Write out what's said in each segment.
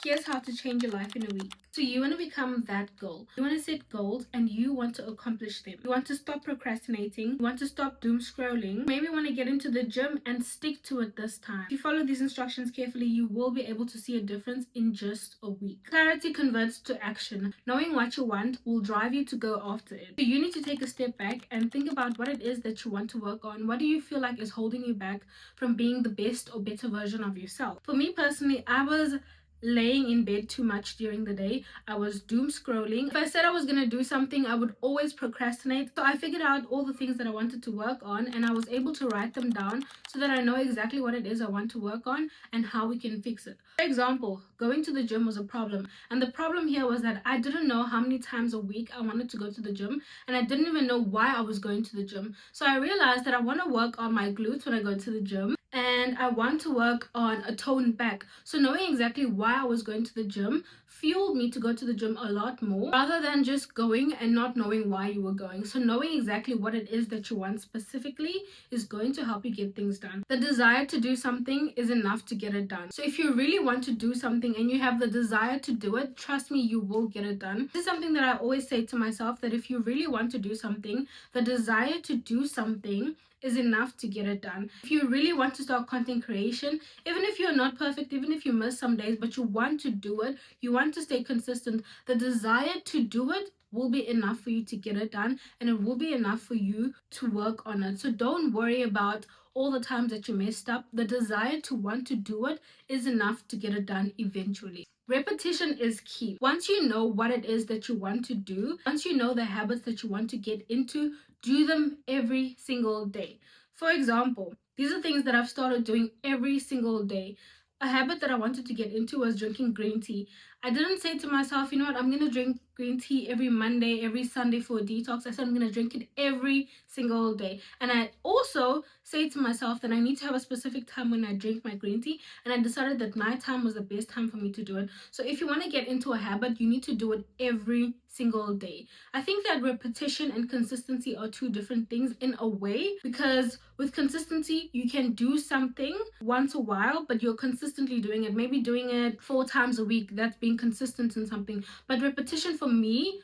Here's how to change your life in a week. So you want to become that goal. You want to set goals and you want to accomplish them. You want to stop procrastinating. You want to stop doom scrolling. Maybe you want to get into the gym and stick to it this time. If you follow these instructions carefully, you will be able to see a difference in just a week. Clarity converts to action. Knowing what you want will drive you to go after it. So you need to take a step back and think about what it is that you want to work on. What do you feel like is holding you back from being the best or better version of yourself? For me personally, I was laying in bed too much during the day. I was doom scrolling. If I said I was going to do something, I would always procrastinate. So I figured out all the things that I wanted to work on and I was able to write them down so that I know exactly what it is I want to work on and how we can fix it. For example, going to the gym was a problem, and the problem here was that I didn't know how many times a week I wanted to go to the gym, and I didn't even know why I was going to the gym. So I realized that I want to work on my glutes when I go to the gym, and I want to work on a toned back. So knowing exactly why I was going to the gym fueled me to go to the gym a lot more rather than just going and not knowing why you were going. So knowing exactly what it is that you want specifically is going to help you get things done. The desire to do something is enough to get it done. So if you really want to do something and you have the desire to do it, trust me, you will get it done. This is something that I always say to myself, that if you really want to do something, the desire to do something is enough to get it done. If you really want to start content creation, even if you're not perfect, even if you miss some days, but you want to do it, you want to stay consistent, the desire to do it will be enough for you to get it done, and it will be enough for you to work on it. So don't worry about all the times that you messed up. The desire to want to do it is enough to get it done eventually. Repetition is key. Once you know what it is that you want to do, once you know the habits that you want to get into, do them every single day. For example, these are things that I've started doing every single day. A habit that I wanted to get into was drinking green tea. I didn't say to myself, you know what, I'm going to drink green tea every Monday, every Sunday for a detox. I said I'm going to drink it every single day. And I also say to myself that I need to have a specific time when I drink my green tea. And I decided that nighttime was the best time for me to do it. So if you want to get into a habit, you need to do it every single day. I think that repetition and consistency are two different things in a way, because with consistency, you can do something once a while, but you're consistently doing it. Maybe doing it 4 times a week. That's being consistent in something. But repetition for me,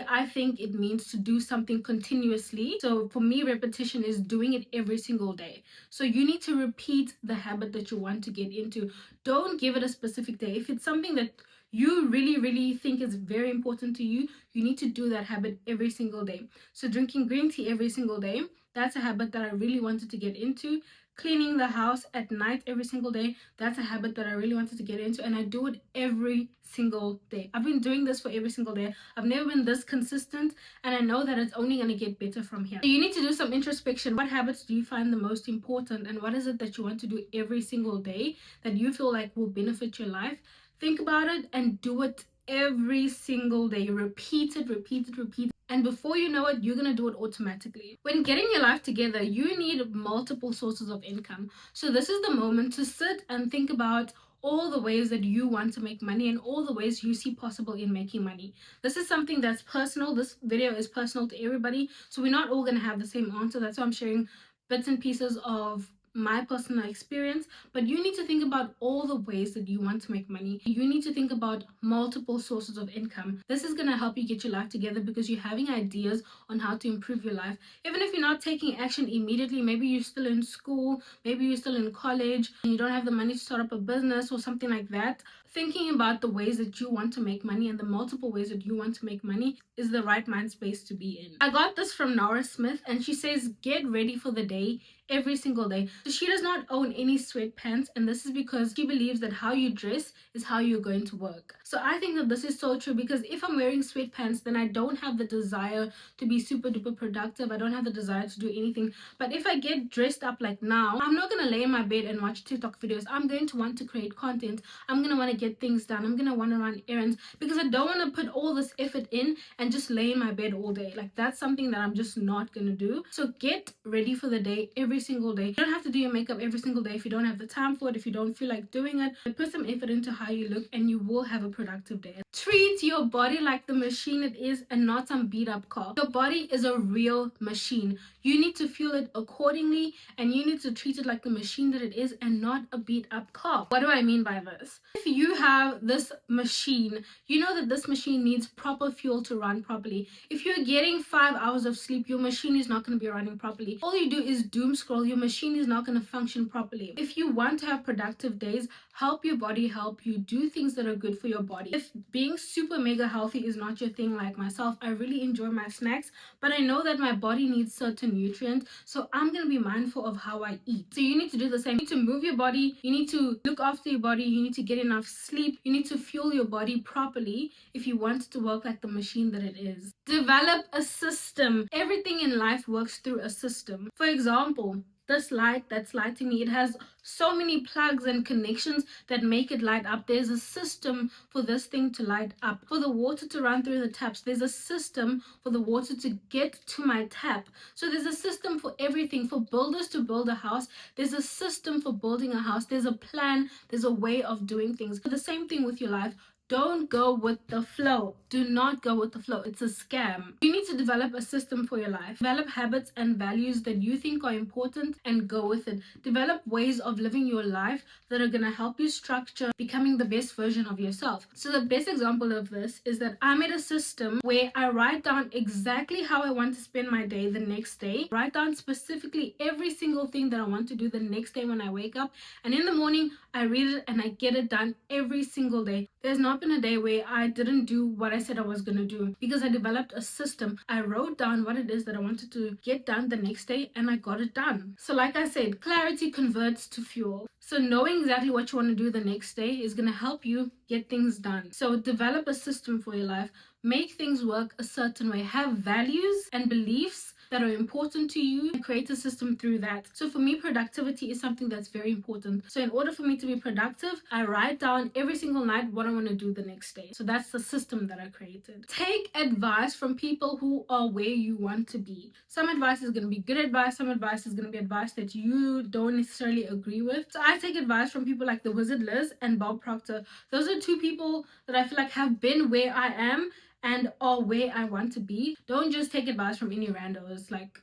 I think it means to do something continuously. So for me, repetition is doing it every single day. So you need to repeat the habit that you want to get into. Don't give it a specific day. If it's something that you really think is very important to you, you need to do that habit every single day. So drinking green tea every single day, that's a habit that I really wanted to get into. Cleaning the house at night every single day, that's a habit that I really wanted to get into, and I do it every single day. I've been doing this for every single day. I've never been this consistent, and I know that it's only going to get better from here. So you need to do some introspection. What habits do you find the most important, and what is it that you want to do every single day that you feel like will benefit your life? Think about it and do it every single day. Repeat it. And before you know it, you're going to do it automatically. When getting your life together, you need multiple sources of income. So this is the moment to sit and think about all the ways that you want to make money and all the ways you see possible in making money. This is something that's personal. This video is personal to everybody. So we're not all going to have the same answer. That's why I'm sharing bits and pieces of my personal experience, but you need to think about all the ways that you want to make money. You need to think about multiple sources of income. This is going to help you get your life together because you're having ideas on how to improve your life. Even if you're not taking action immediately, maybe you're still in school, maybe you're still in college, and you don't have the money to start up a business or something like that. Thinking about the ways that you want to make money and the multiple ways that you want to make money is the right mind space to be in. I got this from Nora Smith, and she says, get ready for the day every single day. So she does not own any sweatpants, and this is because she believes that how you dress is how you're going to work. So I think that this is so true, because if I'm wearing sweatpants, then I don't have the desire to be super duper productive. I don't have the desire to do anything. But if I get dressed up like now, I'm not going to lay in my bed and watch TikTok videos. I'm going to want to create content. I'm going to want to get things done. I'm going to want to run errands, because I don't want to put all this effort in and just lay in my bed all day. Like, that's something that I'm just not going to do. So get ready for the day every single day. You don't have to do your makeup every single day if you don't have the time for it, if you don't feel like doing it. But put some effort into how you look and you will have a productive day. Treat your body like the machine it is and not some beat up car. Your body is a real machine. You need to fuel it accordingly and you need to treat it like the machine that it is and not a beat up car. What do I mean by this? If you have this machine, you know that this machine needs proper fuel to run properly. If you're getting 5 hours of sleep, your machine is not going to be running properly. All you do is doom scroll, your machine is not going to function properly. If you want to have productive days, help your body help you. Do things that are good for your body. If being super mega healthy is not your thing, like myself, I really enjoy my snacks, but I know that my body needs certain nutrients, so I'm going to be mindful of how I eat. So you need to do the same. You need to move your body, you need to look after your body, you need to get enough sleep, you need to fuel your body properly if you want it to work like the machine that it is. Develop a system. Everything in life works through a system. For example, this light that's lighting me, it has so many plugs and connections that make it light up. There's a system for this thing to light up. For the water to run through the taps, there's a system for the water to get to my tap. So there's a system for everything. For builders to build a house, there's a system for building a house. There's a plan, there's a way of doing things. The same thing with your life. Don't go with the flow. Do not go with the flow. It's a scam. You need to develop a system for your life. Develop habits and values that you think are important and go with it. Develop ways of living your life that are going to help you structure becoming the best version of yourself. So the best example of this is that I made a system where I write down exactly how I want to spend my day the next day. Write down specifically every single thing that I want to do the next day when I wake up. And in the morning, I read it and I get it done every single day. There's not been a day where I didn't do what I said I was going to do because I developed a system. I wrote down what it is that I wanted to get done the next day and I got it done. So like I said, clarity converts to fuel. So knowing exactly what you want to do the next day is going to help you get things done. So develop a system for your life. Make things work a certain way. Have values and beliefs that are important to you and create a system through that. So for me, productivity is something that's very important. So in order for me to be productive, I write down every single night what I want to do the next day. So that's the system that I created. Take advice from people who are where you want to be. Some advice is going to be good advice. Some advice is going to be advice that you don't necessarily agree with. So I take advice from people like the Wizard Liz and Bob Proctor. Those are two people that I feel like have been where I am and are where I want to be. Don't just take advice from any randos, like,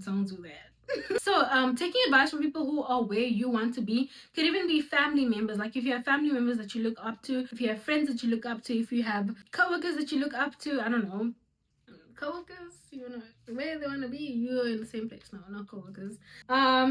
don't do that. So taking advice from people who are where you want to be could even be family members. Like if you have family members that you look up to, if you have friends that you look up to, if you have co-workers that you look up to, I don't know, co-workers, you know, where they want to be, you're in the same place now, not co-workers.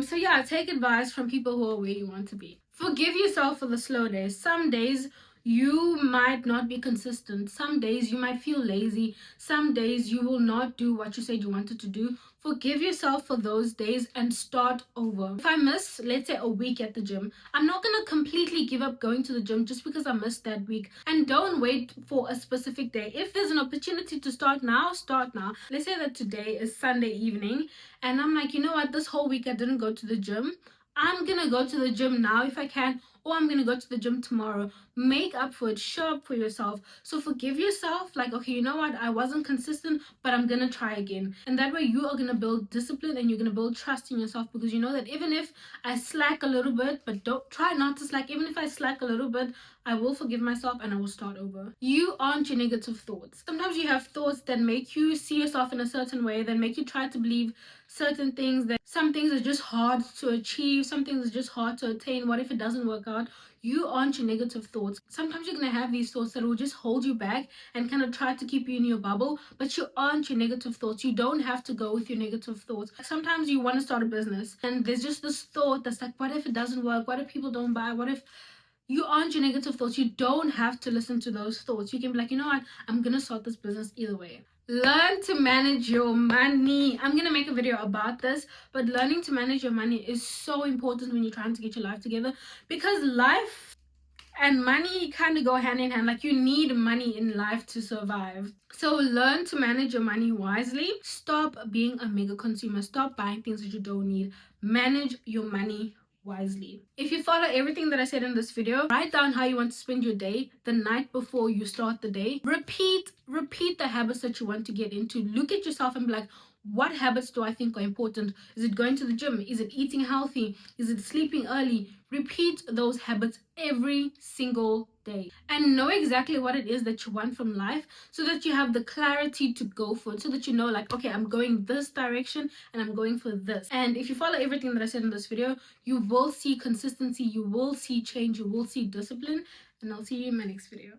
So yeah, take advice from people who are where you want to be. Forgive yourself for the slow days. Some days you might not be consistent. Some days you might feel lazy. Some days you will not do what you said you wanted to do. Forgive yourself for those days and start over. If I miss, let's say, a week at the gym, I'm not going to completely give up going to the gym just because I missed that week. And don't wait for a specific day. If there's an opportunity to start now, start now. Let's say that today is Sunday evening and I'm like, you know what, this whole week I didn't go to the gym. I'm going to go to the gym now if I can, or I'm going to go to the gym tomorrow. Make up for it. Show up for yourself. So forgive yourself. Like, okay, you know what? I wasn't consistent, but I'm going to try again. And that way you are going to build discipline and you're going to build trust in yourself, because you know that even if I slack a little bit, but don't try not to slack. Even if I slack a little bit, I will forgive myself and I will start over. You aren't your negative thoughts. Sometimes you have thoughts that make you see yourself in a certain way, that make you try to believe certain things, that some things are just hard to achieve, some things are just hard to attain. What if it doesn't work out? You aren't your negative thoughts. Sometimes you're going to have these thoughts that will just hold you back and kind of try to keep you in your bubble, but you aren't your negative thoughts. You don't have to go with your negative thoughts. Sometimes you want to start a business and there's just this thought that's like, what if it doesn't work? What if people don't buy? What if... You aren't your negative thoughts. You don't have to listen to those thoughts. You can be like, you know what? I'm going to start this business either way. Learn to manage your money. I'm going to make a video about this, but learning to manage your money is so important when you're trying to get your life together, because life and money kind of go hand in hand. Like, you need money in life to survive. So learn to manage your money wisely. Stop being a mega consumer. Stop buying things that you don't need. Manage your money wisely. If you follow everything that I said in this video, write down how you want to spend your day the night before you start the day. Repeat the habits that you want to get into. Look at yourself and be like, What habits do I think are important? Is it going to the gym? Is it eating healthy? Is it sleeping early? Repeat those habits every single day and know exactly what it is that you want from life, so that you have the clarity to go for it, so that you know, like, okay, I'm going this direction and I'm going for this. And if you follow everything that I said in this video, you will see consistency, you will see change, you will see discipline, and I'll see you in my next video.